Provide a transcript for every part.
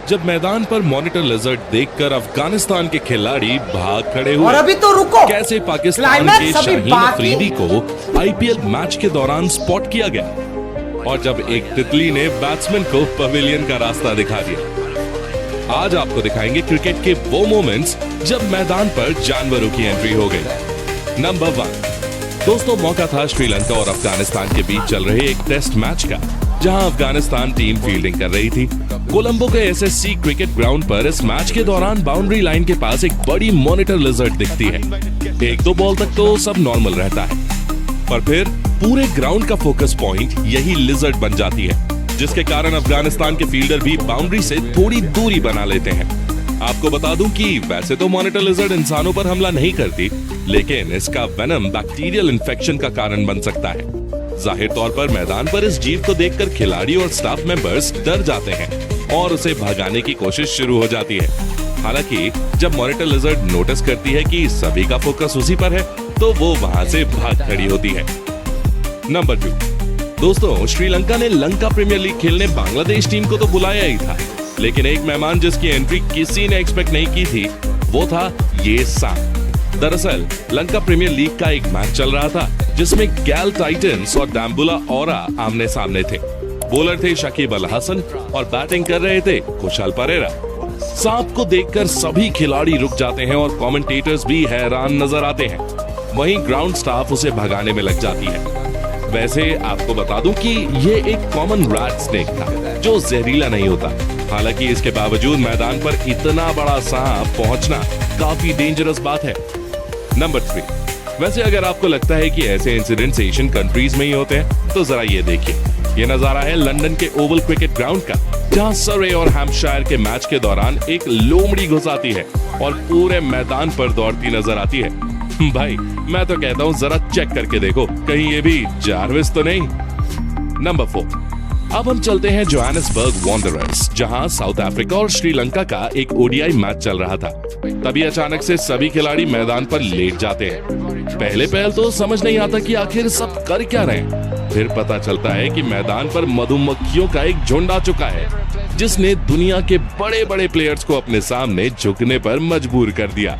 जब मैदान पर मॉनिटर लिजर्ड देखकर अफगानिस्तान के खिलाड़ी भाग खड़े हुए। और अभी तो रुको, कैसे पाकिस्तान के शाहीन अफरीदी को आईपीएल मैच के दौरान स्पॉट किया गया और जब एक तितली ने बैट्समैन को पवेलियन का रास्ता दिखा दिया। आज आपको दिखाएंगे क्रिकेट के वो मोमेंट्स जब मैदान पर जानवरों की एंट्री हो गई। नंबर 1 दोस्तों, मौका था श्रीलंका और अफगानिस्तान के बीच चल रहे एक टेस्ट मैच का, जहां अफगानिस्तान टीम फील्डिंग कर रही थी। कोलंबो के एसएससी क्रिकेट ग्राउंड पर इस मैच के दौरान बाउंड्री लाइन के पास एक बड़ी मॉनिटर लिजर्ड दिखती है। 1-2 बॉल तक तो सब नॉर्मल रहता है, पर फिर पूरे ग्राउंड का फोकस पॉइंट यही लिजर्ड बन जाती है, जिसके कारण अफगानिस्तान के फील्डर भी बाउंड्री से थोड़ी दूरी बना लेते हैं। आपको बता दूं कि वैसे तो मॉनिटर लिजर्ड इंसानों पर हमला नहीं करती, लेकिन इसका वेनम बैक्टीरियल इन्फेक्शन का कारण बन सकता है। जाहिर तौर पर मैदान पर इस जीव को देखकर खिलाड़ी और स्टाफ मेंबर्स डर जाते हैं और उसे भगाने की कोशिश शुरू हो जाती है। हालांकि जब मॉनिटर लिजर्ड नोटिस करती है कि सभी का फोकस उसी पर है, तो वो वहां से भाग खड़ी होती है। नंबर 2 दोस्तों, श्रीलंका ने लंका प्रीमियर लीग खेलने बांग्लादेश टीम को तो बुलाया ही था, लेकिन एक मेहमान जिसकी एंट्री किसी ने एक्सपेक्ट नहीं की थी, वो था ये सांप। दरअसल लंका प्रीमियर लीग का एक मैच चल रहा था, जिसमें गैल टाइटंस और डैम्बुला ओरा आमने सामने थे। बॉलर थे शकीब अल हसन और बैटिंग कर रहे थे कुशाल परेरा। सांप को देखकर सभी खिलाड़ी रुक जाते हैं और कमेंटेटर्स भी हैरान नजर आते हैं। वहीं ग्राउंड स्टाफ उसे भगाने में लग जाती है। वैसे आपको बता दूं कि ये एक कॉमन रैट स्नेक था, जो जहरीला नहीं होता। हालांकि इसके बावजूद मैदान पर इतना बड़ा सांप पहुंचना काफी डेंजरस बात है। नंबर 3 वैसे अगर आपको लगता है कि ऐसे इंसिडेंट्स एशियन कंट्रीज में ही होते हैं, तो जरा ये देखिए। ये नजारा है लंदन के ओवल क्रिकेट ग्राउंड का, जहां सरे और हैम्पशायर के मैच के दौरान एक लोमड़ी घुस आती है और पूरे मैदान पर दौड़ती नजर आती है। भाई मैं तो कहता हूँ जरा चेक करके देखो, कहीं ये भी जारविस तो नहीं। नंबर 4 अब हम चलते हैं जोहानिसबर्ग वांडरर्स, जहां साउथ अफ्रीका और श्रीलंका का एक ओडीआई मैच चल रहा था। तभी अचानक से सभी खिलाड़ी मैदान पर लेट जाते हैं। पहले तो समझ नहीं आता कि आखिर सब कर क्या रहे हैं। फिर पता चलता है कि मैदान पर मधुमक्खियों का एक झुंड आ चुका है, जिसने दुनिया के बड़े बड़े प्लेयर्स को अपने सामने झुकने पर मजबूर कर दिया।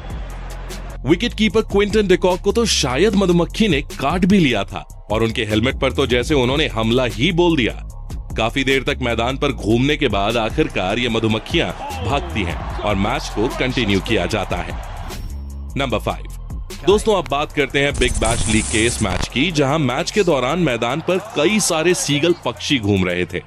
विकेट कीपर क्विंटन डिकॉक को तो शायद मधुमक्खी ने काट भी लिया था और उनके हेलमेट पर तो जैसे उन्होंने हमला ही बोल दिया। काफी देर तक मैदान पर घूमने के बाद आखिरकार ये मधुमक्खियां भागती हैं और मैच को कंटिन्यू किया जाता है। नंबर 5 दोस्तों, अब बात करते हैं बिग बैश लीग के इस मैच की, जहां मैच के दौरान मैदान पर कई सारे सीगल पक्षी घूम रहे थे।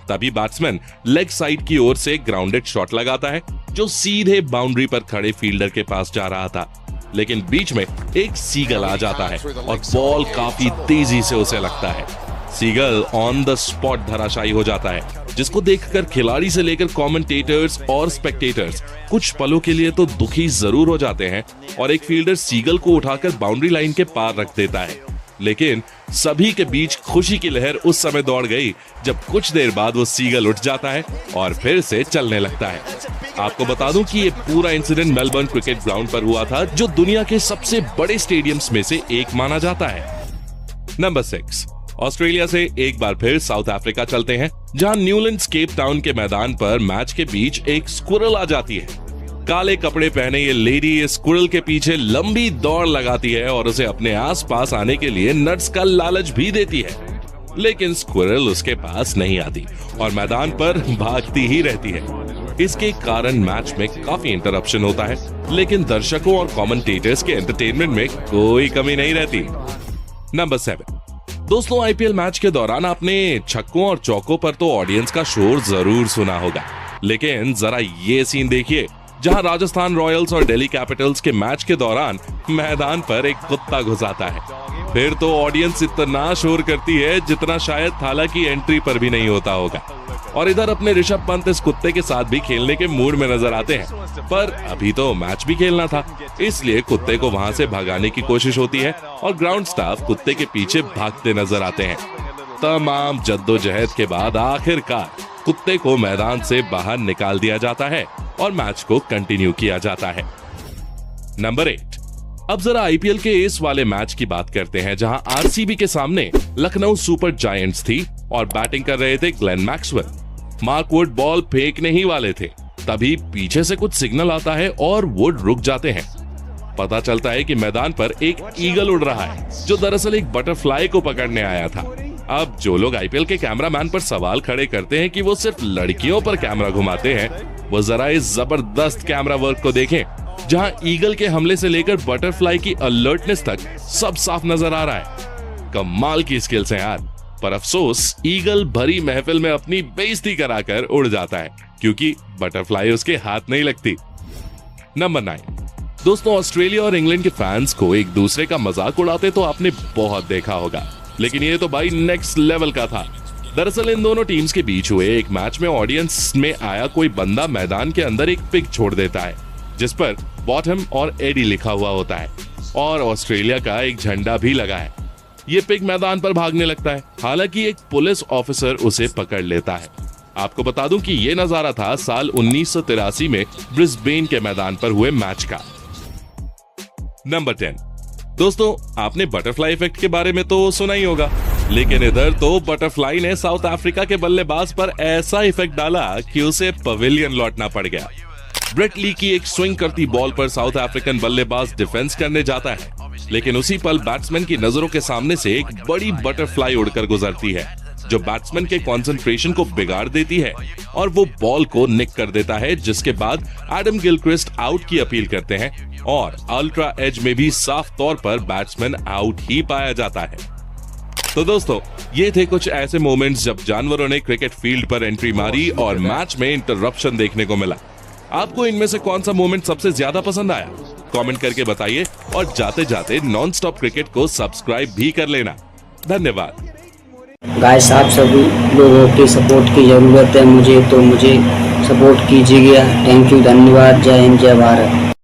तभी बैट्समैन लेग साइड की ओर से ग्राउंडेड शॉट लगाता है, जो सीधे बाउंड्री पर खड़े फील्डर के पास जा रहा था। लेकिन बीच में एक सीगल आ जाता है और बॉल काफी तेजी से उसे लगता है। सीगल ऑन द स्पॉट धराशायी हो जाता है, जिसको देखकर खिलाड़ी से लेकर कमेंटेटर्स और स्पेक्टेटर्स कुछ पलों के लिए तो दुखी जरूर हो जाते हैं और एक फील्डर सीगल को उठाकर बाउंड्री लाइन के पार रख देता है। लेकिन सभी के बीच खुशी की लहर उस समय दौड़ गई जब कुछ देर बाद वो सीगल उठ जाता है और फिर से चलने लगता है। आपको बता दूं कि ये पूरा इंसिडेंट मेलबर्न क्रिकेट ग्राउंड पर हुआ था, जो दुनिया के सबसे बड़े स्टेडियम्स में से एक माना जाता है। नंबर 6 ऑस्ट्रेलिया से एक बार फिर साउथ अफ्रीका चलते हैं, जहां न्यूलैंड्स केप टाउन के मैदान पर मैच के बीच एक स्क्विरल आ जाती है। काले कपड़े पहने ये लेडी इस स्क्विरल के पीछे लंबी दौड़ लगाती है और उसे अपने आसपास आने के लिए नट्स का लालच भी देती है। लेकिन स्क्विरल उसके पास नहीं आती और मैदान पर भागती ही रहती है। इसके कारण मैच में काफी इंटरप्शन होता है, लेकिन दर्शकों और कमेंटेटर्स के एंटरटेनमेंट में कोई कमी नहीं रहती। नंबर 7 दोस्तों, आईपीएल मैच के दौरान आपने छक्कों और चौकों पर तो ऑडियंस का शोर जरूर सुना होगा, लेकिन जरा ये सीन देखिए, जहां राजस्थान रॉयल्स और दिल्ली कैपिटल्स के मैच के दौरान मैदान पर एक कुत्ता घुस आता है। फिर तो ऑडियंस इतना शोर करती है जितना शायद थाला की एंट्री पर भी नहीं होता होगा। और इधर अपने ऋषभ पंत इस कुत्ते के साथ भी खेलने के मूड में नजर आते हैं, पर अभी तो मैच भी खेलना था, इसलिए कुत्ते को वहां से भगाने की कोशिश होती है और ग्राउंड स्टाफ कुत्ते के पीछे भागते नजर आते हैं। तमाम जद्दोजहद के बाद आखिरकार कुत्ते को मैदान से बाहर निकाल दिया जाता है और मैच को कंटिन्यू किया जाता है। नंबर 8 अब जरा आईपीएल के इस वाले मैच की बात करते हैं, जहां आरसीबी के सामने लखनऊ सुपर जायंट्स थी और बैटिंग कर रहे थे Glenn Maxwell. Mark Wood ball फेंकने ही वाले थे, तभी पीछे से कुछ सिग्नल आता है और वो रुक जाते हैं। पता चलता है कि मैदान पर एक ईगल उड़ रहा है, जो दरअसल एक बटरफ्लाई को पकड़ने आया था। अब जो लोग आईपीएल के कैमरामैन पर सवाल खड़े करते हैं कि वो सिर्फ लड़कियों पर कैमरा घुमाते हैं, वो जरा इस जबरदस्त कैमरा वर्क को देखें, जहां ईगल के हमले से लेकर बटरफ्लाई की अलर्टनेस तक सब साफ नजर आ रहा है। कमाल की स्किल्स हैं यार, पर अफसोस ईगल भरी महफिल में अपनी बेइज्जती कराकर उड़ जाता है, क्योंकि बटरफ्लाई उसके हाथ नहीं लगती। नंबर 9। दोस्तों, ऑस्ट्रेलिया और इंग्लैंड के फैंस को एक दूसरे का मजाक उड़ाते तो आपने बहुत देखा होगा, लेकिन ये तो भाई नेक्स्ट लेवल का था। दरअसल इन दोनों टीम्स के बीच हुए एक मैच में ऑडियंस में आया कोई बंदा मैदान के अंदर एक पिग छोड़ देता है, जिस पर बॉटम और एडी लिखा हुआ होता है और ऑस्ट्रेलिया का एक झंडा भी लगा है। ये पिग मैदान पर भागने लगता है, हालांकि एक पुलिस ऑफिसर उसे पकड़ लेता है। आपको बता दूं कि ये नजारा था साल 1983 में ब्रिस्बेन के मैदान पर हुए मैच का। नंबर 10। दोस्तों, आपने बटरफ्लाई इफेक्ट के बारे में तो सुना ही होगा, लेकिन इधर तो बटरफ्लाई ने साउथ अफ्रीका के बल्लेबाज पर ऐसा इफेक्ट डाला कि उसे पवेलियन लौटना पड़ गया। ब्रेट ली की एक स्विंग करती बॉल पर साउथ अफ्रीकन बल्लेबाज डिफेंस करने जाता है, लेकिन उसी पल बैट्समैन की नजरों के सामने से एक बड़ी बटरफ्लाई उड़कर गुजरती है, जो बैट्समैन के कंसंट्रेशन को बिगाड़ देती है और वो बॉल को निक कर देता है, जिसके बाद एडम गिलक्रिस्ट आउट की अपील करते हैं और अल्ट्रा एज में भी साफ तौर पर बैट्समैन आउट ही पाया जाता है। तो दोस्तों, ये थे कुछ ऐसे मोमेंट्स जब जानवरों ने क्रिकेट फील्ड पर एंट्री मारी और मैच में इंटरप्शन देखने को मिला। आपको इनमें से कौन सा मोमेंट सबसे ज्यादा पसंद आया? कमेंट करके बताइए और जाते जाते नॉन स्टॉप क्रिकेट को सब्सक्राइब भी कर लेना। धन्यवाद। गाइस, आप सभी लोगों की सपोर्ट की ज़रूरत है मुझे, तो मुझे सपोर्ट कीजिएगा। थैंक यू, धन्यवाद। जय हिंद, जय भारत।